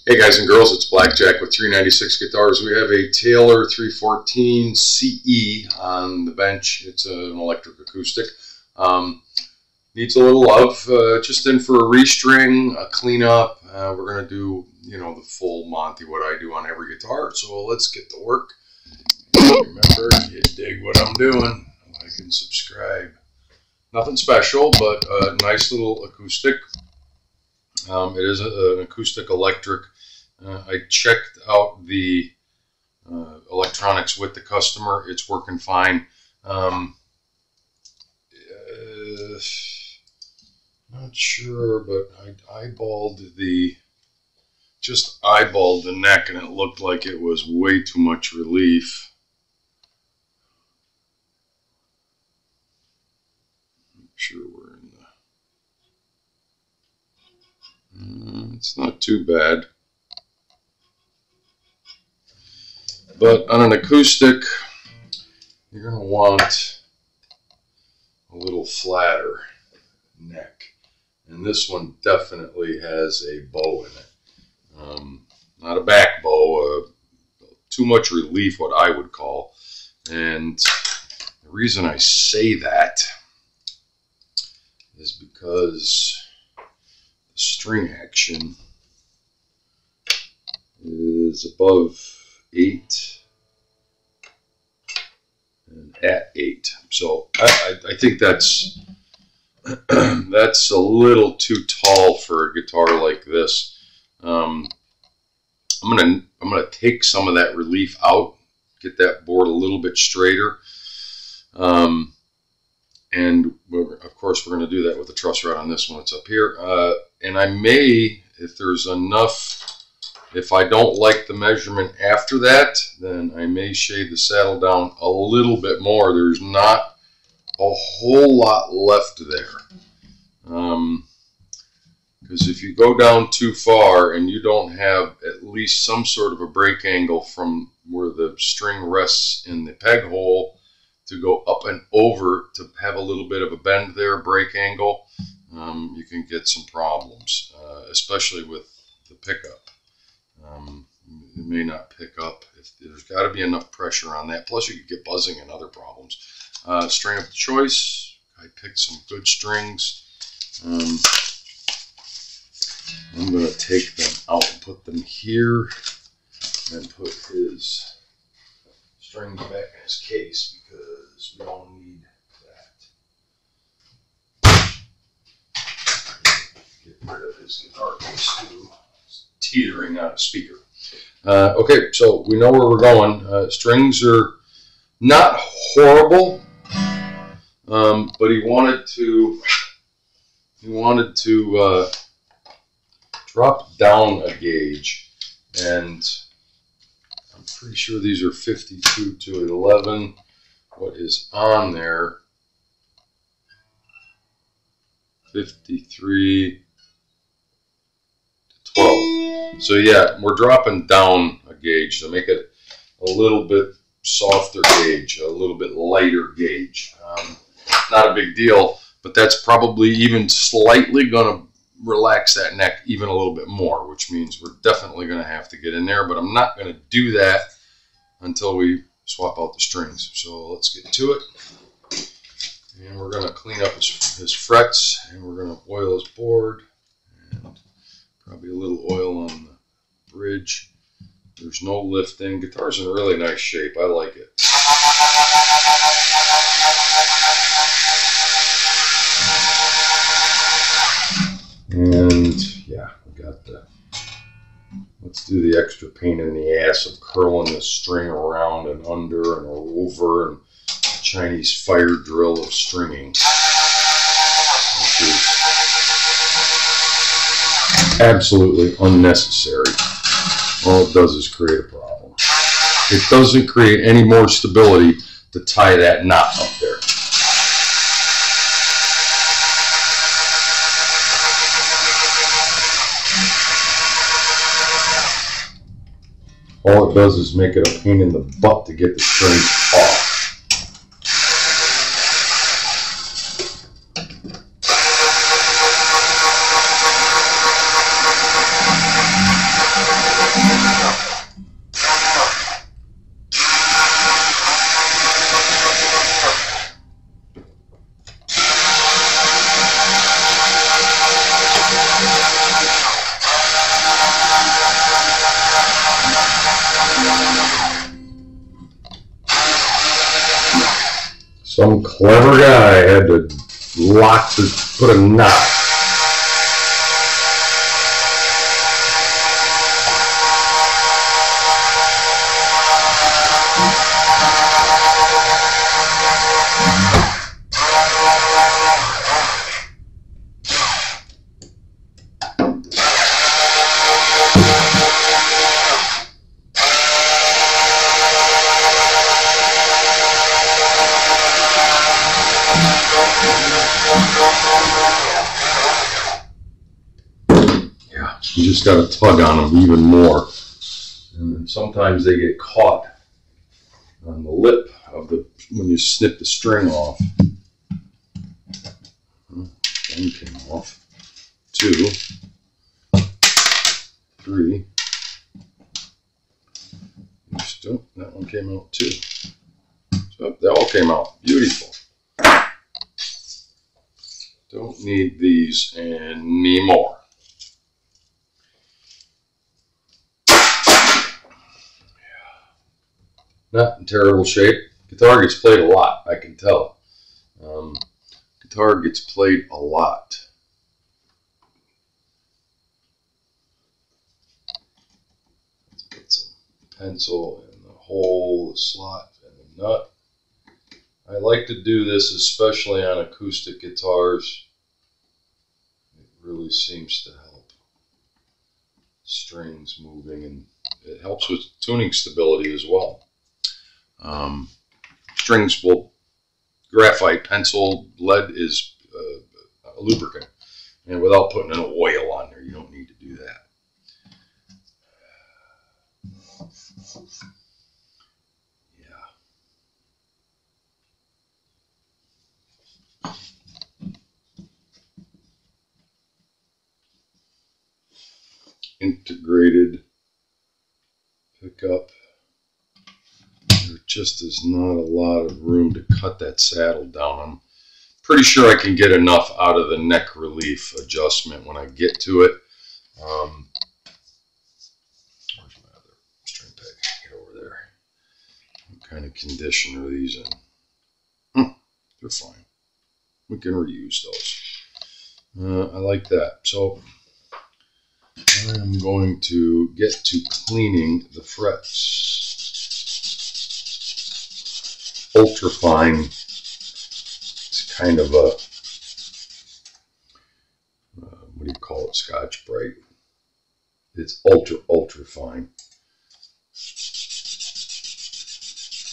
Hey guys and girls, it's Blackjack with 396 Guitars. We have a Taylor 314 CE on the bench. It's an electric acoustic. Needs a little love. Just in for a restring, a cleanup. We're going to do, the full Monty, what I do on every guitar. So let's get to work. Remember, you dig what I'm doing. Like and subscribe. Nothing special, but a nice little acoustic. It is an acoustic electric. I checked out the electronics with the customer. It's working fine. Not sure, but I just eyeballed the neck, and it looked like it was way too much relief. I'm sure we're in the... it's not too bad. But on an acoustic, you're going to want a little flatter neck. And this one definitely has a bow in it. Not a back bow, too much relief, what I would call. And the reason I say that is because the string action is above 8 and at 8, so I think that's that's a little too tall for a guitar like this. I'm gonna take some of that relief out, get that board a little bit straighter, and of course we're going to do that with the truss rod on this one. It's up here, and I may, if there's enough. If I don't like the measurement after that, then I may shade the saddle down a little bit more. There's not a whole lot left there. Because if you go down too far and you don't have at least some sort of a break angle from where the string rests in the peg hole to go up and over to have a little bit of a bend there, break angle, you can get some problems, especially with the pickup. It may not pick up. There's got to be enough pressure on that. Plus, you could get buzzing and other problems. String of choice. I picked some good strings. I'm going to take them out and put them here, and put his strings back in his case because we don't need that. Get rid of his guitar case too. Teetering on a speaker. Okay, so we know where we're going. Strings are not horrible, but he wanted to drop down a gauge, and I'm pretty sure these are 52 to 11. What is on there? 53 to 12. So yeah, we're dropping down a gauge to make it a little bit softer gauge, a little bit lighter gauge. Not a big deal, but that's probably even slightly going to relax that neck even a little bit more, which means we're definitely going to have to get in there, but I'm not going to do that until we swap out the strings. So let's get to it. And we're going to clean up his frets, and we're going to oil his board. And probably a little oil on the bridge. There's no lifting. Guitar's in really nice shape. I like it. And yeah, we got let's do the extra pain in the ass of curling the string around and under and over, and the Chinese fire drill of stringing, which is absolutely unnecessary. All it does is create a problem. It doesn't create any more stability to tie that knot up there. All it does is make it a pain in the butt to get the strings off. Some clever guy had to put a knot. Yeah, you just got to tug on them even more. And sometimes they get caught on the lip of when you snip the string off. One came off. 2, 3. Still, that one came out too. So they all came out. Beautiful. Don't need these anymore. Not in terrible shape. Guitar gets played a lot, I can tell. Guitar gets played a lot. Let's get some pencil in the hole, the slot, and the nut. I like to do this especially on acoustic guitars. It really seems to help strings moving, and it helps with tuning stability as well. Strings will, graphite, pencil, lead is a lubricant, and without putting an oil on there, you don't need to do that. Integrated pickup. There just is not a lot of room to cut that saddle down. I'm pretty sure I can get enough out of the neck relief adjustment when I get to it. Where's my other string peg? Get over there. What kind of condition are these in? They're fine. We can reuse those. I like that. So I'm going to get to cleaning the frets. Ultrafine. It's kind of a, what do you call it, Scotch-Brite. It's ultra fine.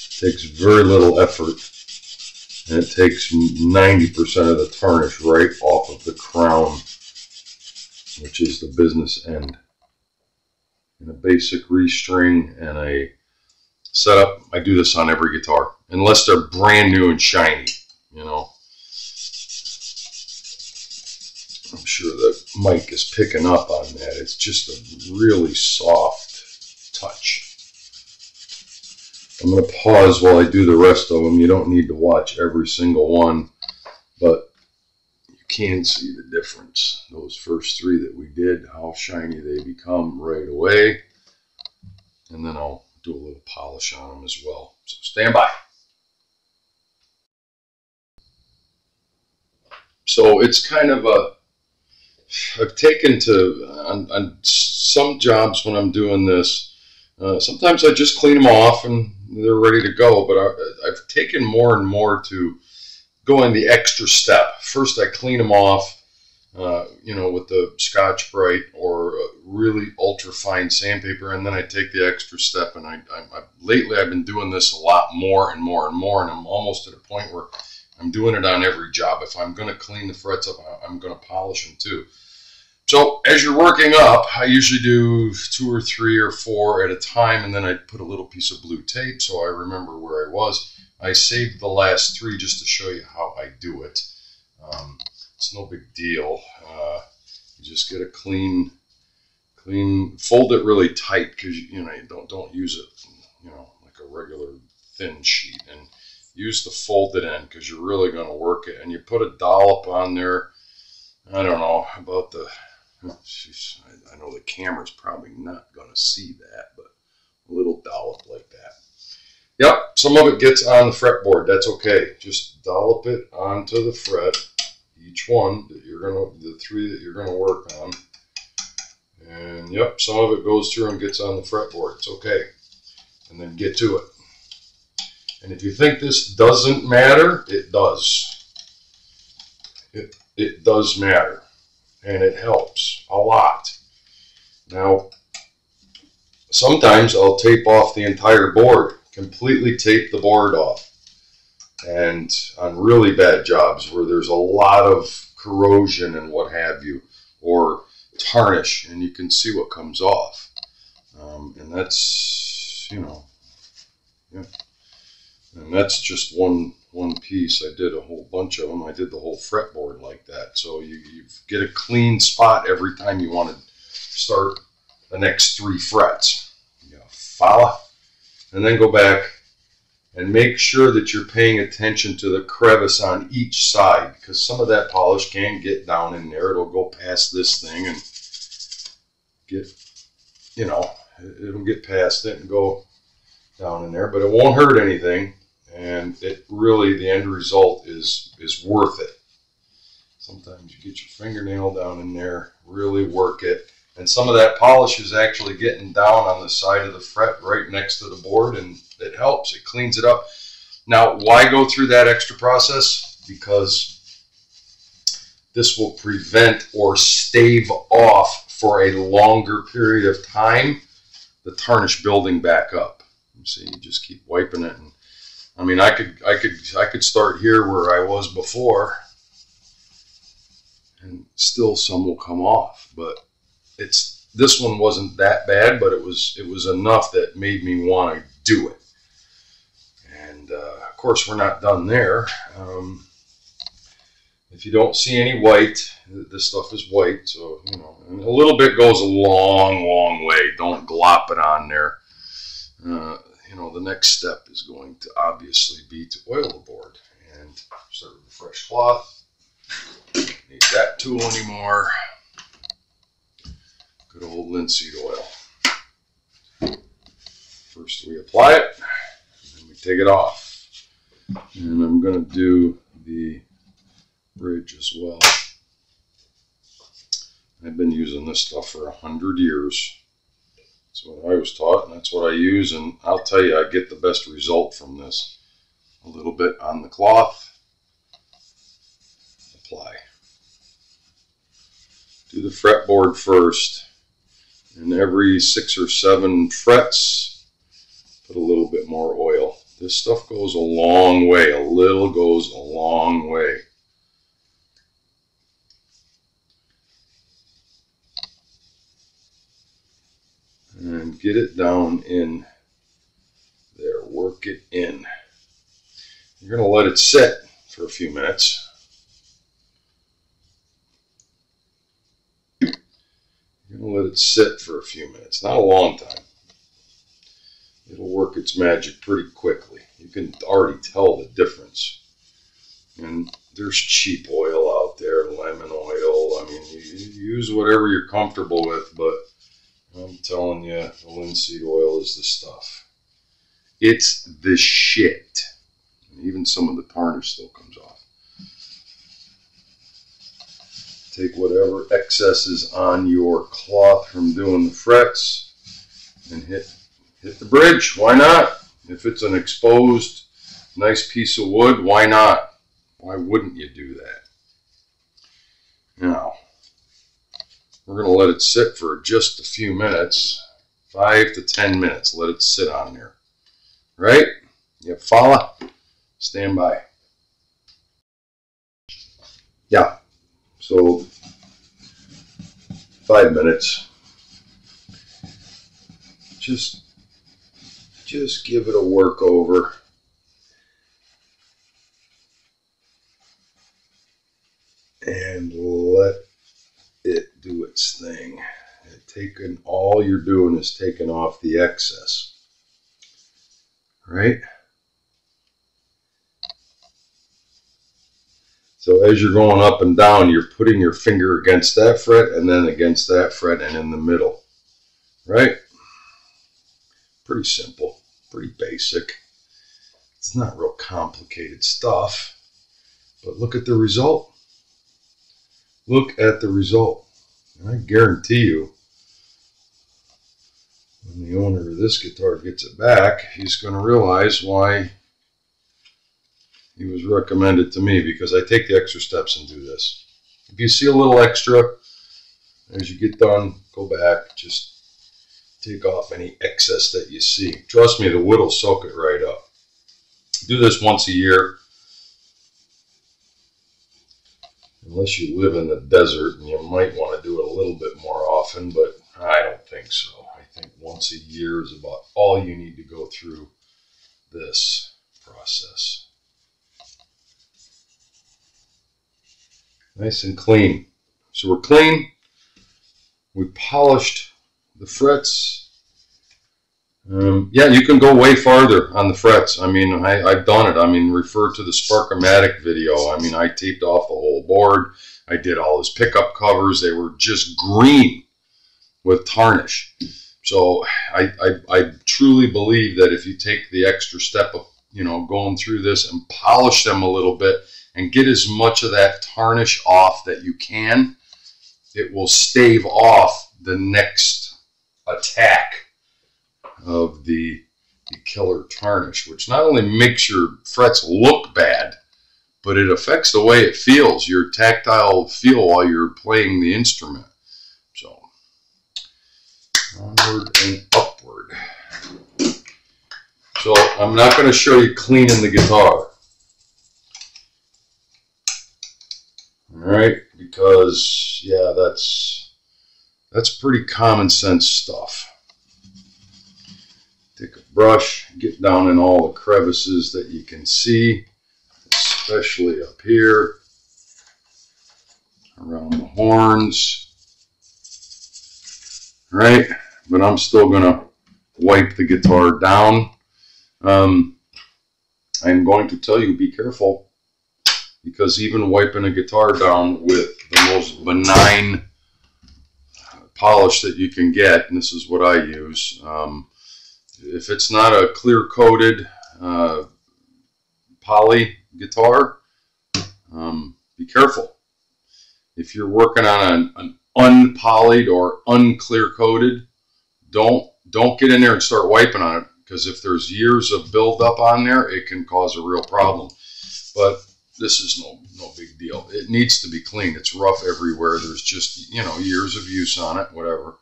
It takes very little effort, and it takes 90% of the tarnish right off of the crown, which is the business end. And a basic restring and a setup. I do this on every guitar, unless they're brand new and shiny, you know. I'm sure the mic is picking up on that. It's just a really soft touch. I'm going to pause while I do the rest of them. You don't need to watch every single one, but you can see the difference. Those first 3 that we did, how shiny they become right away. And then I'll do a little polish on them as well. So stand by. So it's kind of I've taken to, on some jobs when I'm doing this, sometimes I just clean them off and they're ready to go, but I've taken more and more to going the extra step. First I clean them off, you know, with the Scotch-Brite or really ultra fine sandpaper, and then I take the extra step, and lately I've been doing this a lot more and more and more, and I'm almost at a point where I'm doing it on every job. If I'm going to clean the frets up, I'm going to polish them too. So as you're working up, I usually do 2 or 3 or 4 at a time, and then I put a little piece of blue tape so I remember where I was. I saved the last 3 just to show you how I do it. It's no big deal. You just get a clean, fold it really tight, because you don't use it, you know, like a regular thin sheet, and use the folded end because you're really going to work it. And you put a dollop on there. I don't know about the. I know the camera's probably not going to see that, but a little dollop like that. Yep, some of it gets on the fretboard. That's okay. Just dollop it onto the fret, each one that you're gonna, the 3 that you're gonna work on. And yep, some of it goes through and gets on the fretboard. It's okay. And then get to it. And if you think this doesn't matter, it does. It does matter. And it helps a lot. Now, sometimes I'll tape off the entire board. Completely tape the board off. And on really bad jobs where there's a lot of corrosion and what have you, or tarnish, and you can see what comes off. And that's, you know, yeah. And that's just one piece. I did a whole bunch of them. I did the whole fretboard like that. So you get a clean spot every time you want to start the next 3 frets. You follow? And then go back and make sure that you're paying attention to the crevice on each side, because some of that polish can get down in there. It'll go past this thing and get, you know, it'll get past it and go down in there, but it won't hurt anything. And it really, the end result is worth it. Sometimes you get your fingernail down in there, really work it. And some of that polish is actually getting down on the side of the fret right next to the board, and it helps. It cleans it up. Now, why go through that extra process? Because this will prevent or stave off for a longer period of time the tarnish building back up. You see, you just keep wiping it. And I mean, I could start here where I was before, and still some will come off. But this one wasn't that bad, but it was enough that made me want to do it. And of course, we're not done there. If you don't see any white, this stuff is white, so you know, and a little bit goes a long way. Don't glop it on there. You know, the next step is going to obviously be to oil the board, and start with a fresh cloth. Don't need that tool anymore. Good old linseed oil. First we apply it, and then we take it off. And I'm going to do the bridge as well. I've been using this stuff for 100 years. That's what I was taught, and that's what I use, and I'll tell you, I get the best result from this. A little bit on the cloth, apply. Do the fretboard first, and every 6 or 7 frets, put a little bit more oil. This stuff goes a long way. A little goes a long way. And get it down in there. Work it in. You're going to let it sit for a few minutes. You're going to let it sit for a few minutes. Not a long time. It'll work its magic pretty quickly. You can already tell the difference. And there's cheap oil out there, lemon oil. I mean, you use whatever you're comfortable with, but I'm telling you, the linseed oil is the stuff. It's the shit. And even some of the tarnish still comes off. Take whatever excess is on your cloth from doing the frets and hit the bridge. Why not? If it's an exposed, nice piece of wood, why not? Why wouldn't you do that? Now, we're going to let it sit for just a few minutes, 5 to 10 minutes. Let it sit on there. Right? You follow? Stand by. Yeah. So, 5 minutes. Just give it a work over. And let it do its thing. All you're doing is taking off the excess. Right? So as you're going up and down, you're putting your finger against that fret and then against that fret and in the middle. Right? Pretty simple. Pretty basic. It's not real complicated stuff, but look at the result. Look at the result. And I guarantee you, when the owner of this guitar gets it back, he's going to realize why he was recommended to me, because I take the extra steps and do this. If you see a little extra, as you get done, go back, just take off any excess that you see. Trust me, the wood will soak it right up. Do this once a year. Unless you live in the desert, and you might want to do it a little bit more often, but I don't think so. I think once a year is about all you need to go through this process. Nice and clean. So we're clean. We polished the frets. Yeah, you can go way farther on the frets. I mean, I've done it. I mean, refer to the Sparkomatic video. I mean, I taped off the whole board. I did all his pickup covers. They were just green with tarnish. So I truly believe that if you take the extra step of, you know, going through this and polish them a little bit and get as much of that tarnish off that you can, it will stave off the next attack of the killer tarnish, which not only makes your frets look bad, but it affects the way it feels, your tactile feel while you're playing the instrument. So, onward and upward. So, I'm not going to show you cleaning the guitar. Alright, because, yeah, that's pretty common sense stuff. Take a brush, get down in all the crevices that you can see, especially up here, around the horns. Right? But I'm still going to wipe the guitar down. I'm going to tell you, be careful, because even wiping a guitar down with the most benign polish that you can get, and this is what I use, if it's not a clear coated poly guitar, be careful. If you're working on an unpolied or unclear coated, don't get in there and start wiping on it, because if there's years of buildup on there, it can cause a real problem. But this is no big deal. It needs to be clean. It's rough everywhere. There's just, you know, years of use on it, whatever.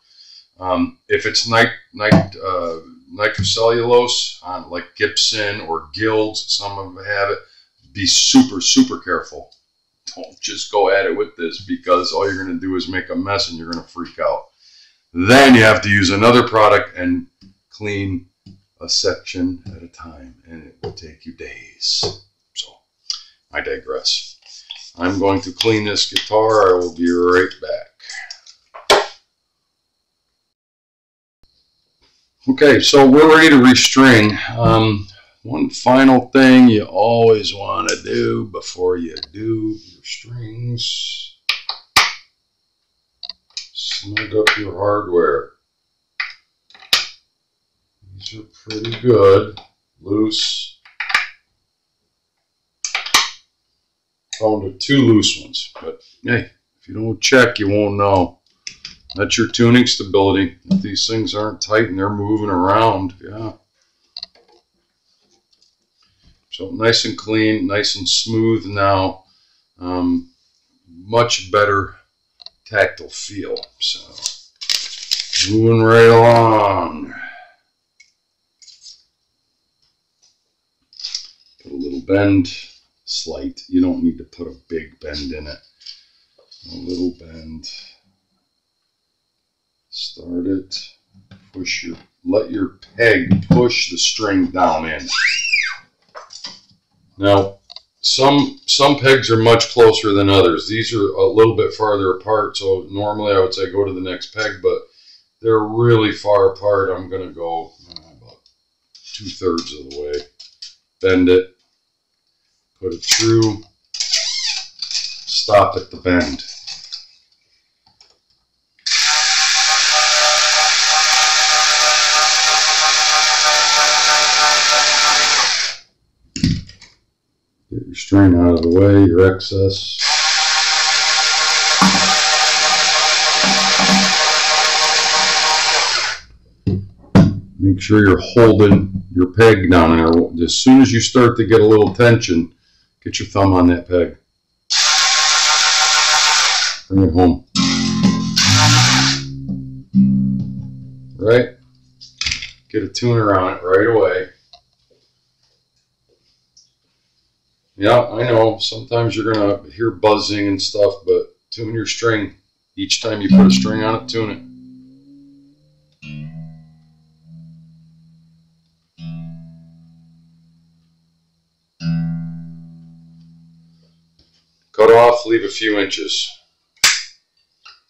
If it's nitrocellulose on like Gibson or Guilds, some of them have it, be super careful. Don't just go at it with this, because all you're going to do is make a mess and you're going to freak out. Then you have to use another product and clean a section at a time, and it will take you days. So I digress. I'm going to clean this guitar. I will be right back. Okay, so we're ready to restring. One final thing you always want to do before you do your strings: snug up your hardware. These are pretty good, loose. Found two loose ones, but hey, if you don't check, you won't know. That's your tuning stability. If these things aren't tight and they're moving around, yeah. So nice and clean, nice and smooth now. Much better tactile feel. So moving right along. Put a little bend, slight. You don't need to put a big bend in it. A little bend. Start it. Push let your peg push the string down in. Now, some pegs are much closer than others. These are a little bit farther apart, so normally I would say go to the next peg, but they're really far apart. I'm going to go about 2/3 of the way. Bend it, put it through, stop at the bend. your string out of the way, your excess. Make sure you're holding your peg down there. As soon as you start to get a little tension, get your thumb on that peg. Bring it home. Right? Get a tuner on it right away. Yeah, I know, sometimes you're going to hear buzzing and stuff, but tune your string. Each time you put a string on it, tune it. Cut off, leave a few inches.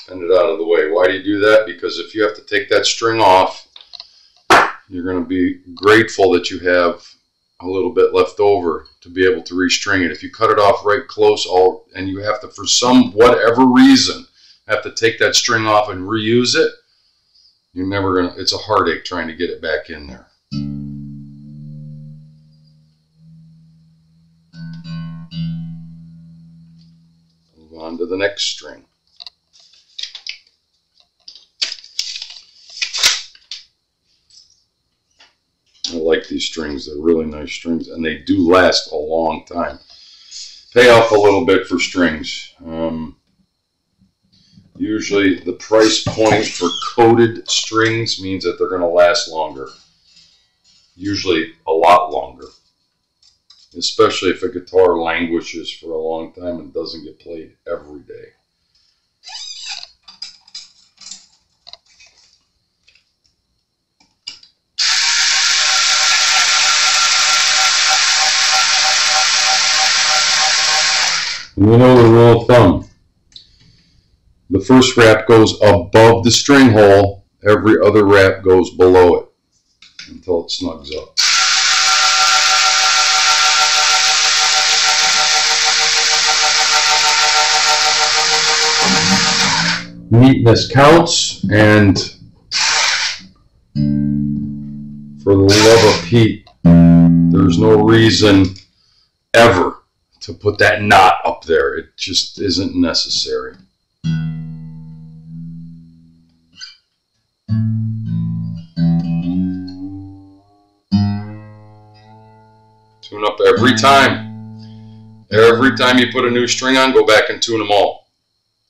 Bend it out of the way. Why do you do that? Because if you have to take that string off, you're going to be grateful that you have a little bit left over to be able to restring it. If you cut it off right close, and you have to, for some whatever reason, have to take that string off and reuse it, you're never going to, it's a heartache trying to get it back in there. Move on to the next string. I like these strings. They're really nice strings, and they do last a long time. Pay off a little bit for strings. Usually the price point for coated strings means that they're going to last longer. Usually a lot longer. Especially if a guitar languishes for a long time and doesn't get played every day. And you know the rule of thumb. The first wrap goes above the string hole. Every other wrap goes below it until it snugs up. Neatness counts, and for the love of Pete, there's no reason ever to put that knot up there. It just isn't necessary. Tune up every time. Every time you put a new string on, go back and tune them all.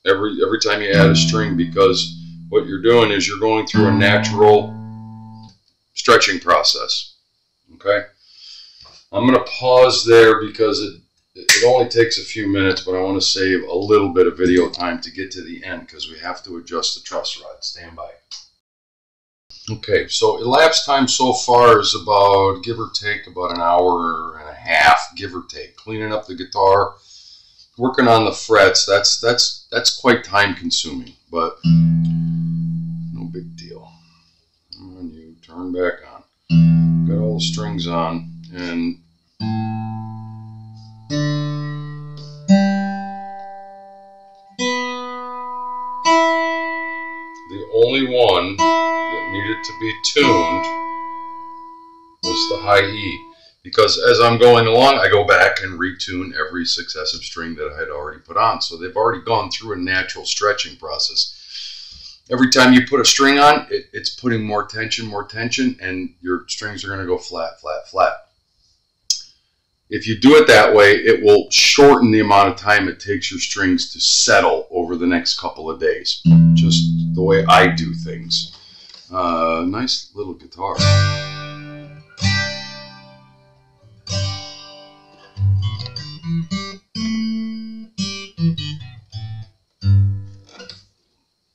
Every time you add a string, because what you're doing is you're going through a natural stretching process. Okay? I'm going to pause there because it only takes a few minutes, but I want to save a little bit of video time to get to the end because we have to adjust the truss rod. Stand by. Okay, so elapsed time so far is about, give or take, about an hour and a half, give or take. Cleaning up the guitar, working on the frets, that's quite time consuming, but no big deal. Come on, you turn back on. Got all the strings on, and the only one that needed to be tuned was the high E, because as I'm going along, I go back and retune every successive string that I had already put on. So they've already gone through a natural stretching process. Every time you put a string on, it's putting more tension, and your strings are going to go flat, flat, flat. If you do it that way, it will shorten the amount of time it takes your strings to settle over the next couple of days. Just the way I do things. Nice little guitar.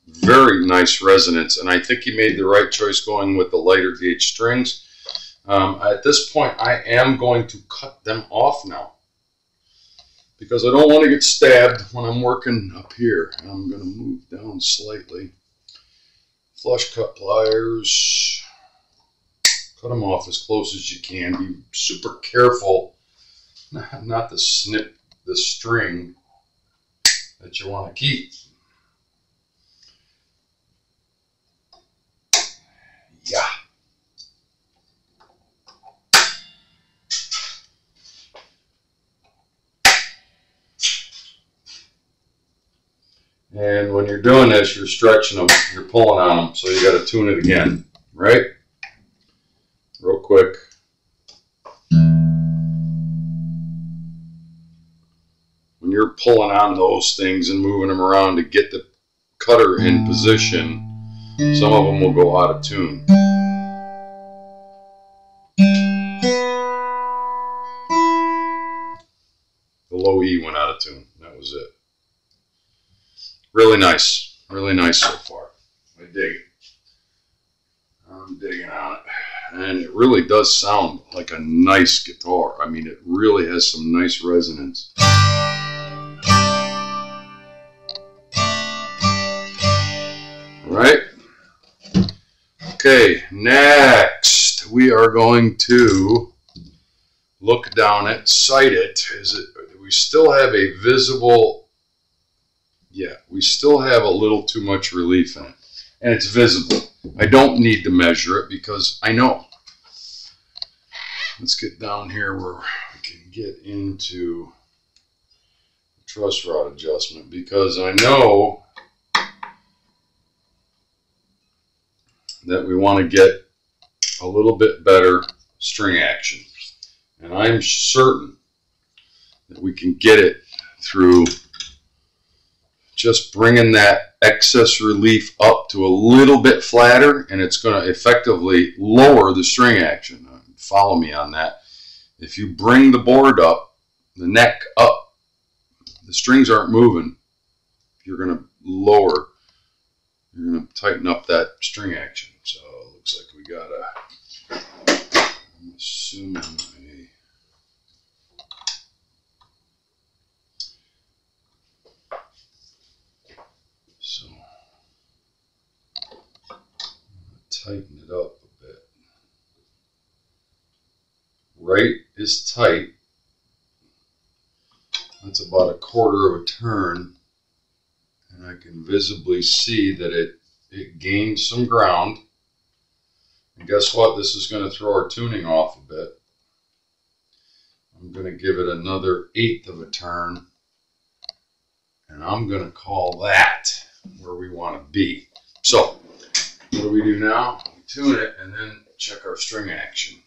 Very nice resonance, and I think he made the right choice going with the lighter gauge strings. At this point, I am going to cut them off now because I don't want to get stabbed when I'm working up here. I'm going to move down slightly. Flush cut pliers. Cut them off as close as you can. Be super careful not to snip the string that you want to keep. Yeah. And when you're doing this, you're stretching them, you're pulling on them, so you got to tune it again, right? Real quick. When you're pulling on those things and moving them around to get the cutter in position, some of them will go out of tune. The low E went out of tune. That was it. Really nice so far. I dig it. I'm digging on it. And it really does sound like a nice guitar. I mean, it really has some nice resonance. Right? Okay, next we are going to look down at, sight it. We still have a visible, yeah, we still have a little too much relief in it. And it's visible. I don't need to measure it because I know. Let's get down here where we can get into the truss rod adjustment, because I know that we want to get a little bit better string action. And I'm certain that we can get it through just bringing that excess relief up to a little bit flatter, and it's going to effectively lower the string action. Follow me on that. If you bring the board up, the neck up, the strings aren't moving. You're going to lower, you're going to tighten up that string action. So it looks like we got I'm assuming so tighten it up a bit. Right is tight. That's about a quarter of a turn, and I can visibly see that it gained some ground. And guess what? This is going to throw our tuning off a bit. I'm going to give it another 1/8 of a turn, and I'm going to call that where we want to be. So what do we do now? We tune it and then check our string action.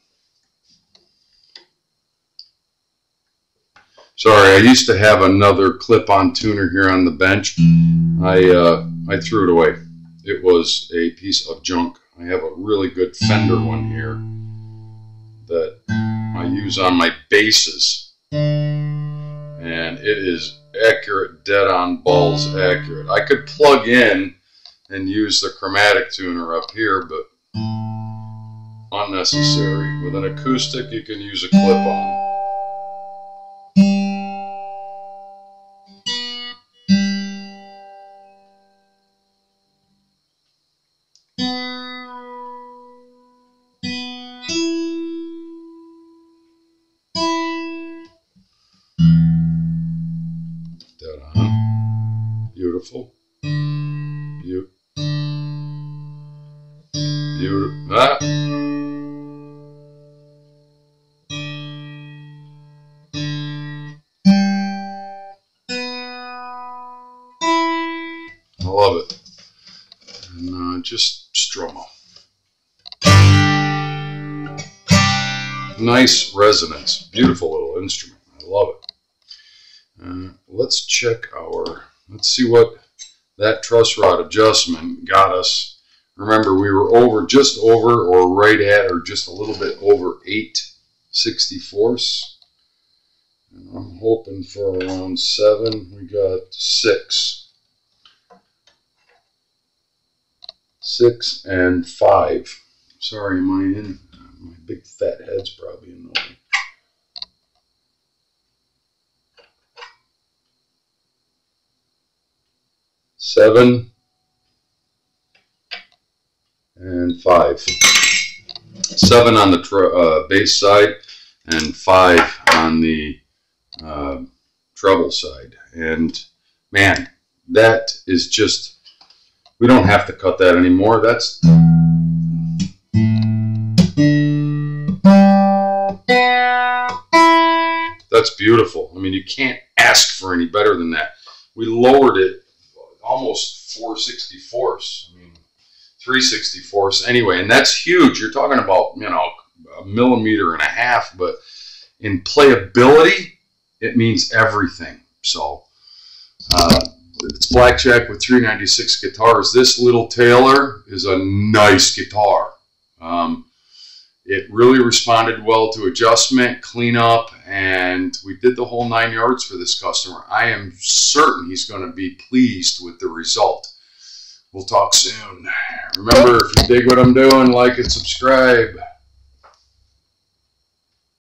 Sorry, I used to have another clip-on tuner here on the bench. I threw it away. It was a piece of junk. I have a really good Fender one here that I use on my basses, and it is accurate, dead on, balls accurate. I could plug in and use the chromatic tuner up here, but unnecessary. With an acoustic, you can use a clip-on. Dead on. Beautiful. Beautiful. Ah. I love it. And just strum them. Nice resonance. Beautiful little instrument. I love it. Let's check let's see what that truss rod adjustment got us. Remember, we were just over or right at or just a little bit over 8/64. And I'm hoping for around 7. We got 6. 6 and 5. Sorry, my big fat head's probably annoying. Seven and 5. 7 on the bass side and 5 on the treble side. And man, that is just, we don't have to cut that anymore. That's beautiful. I mean, you can't ask for any better than that. We lowered it almost 4/64. I mean, 3/64. Anyway, and that's huge. You're talking about, you know, 1.5 millimeters, but in playability, it means everything. So it's Blackjack with 396 guitars. This little Taylor is a nice guitar. It really responded well to adjustment, cleanup, and we did the whole 9 yards for this customer. I am certain he's going to be pleased with the result. We'll talk soon. Remember, if you dig what I'm doing, like and subscribe.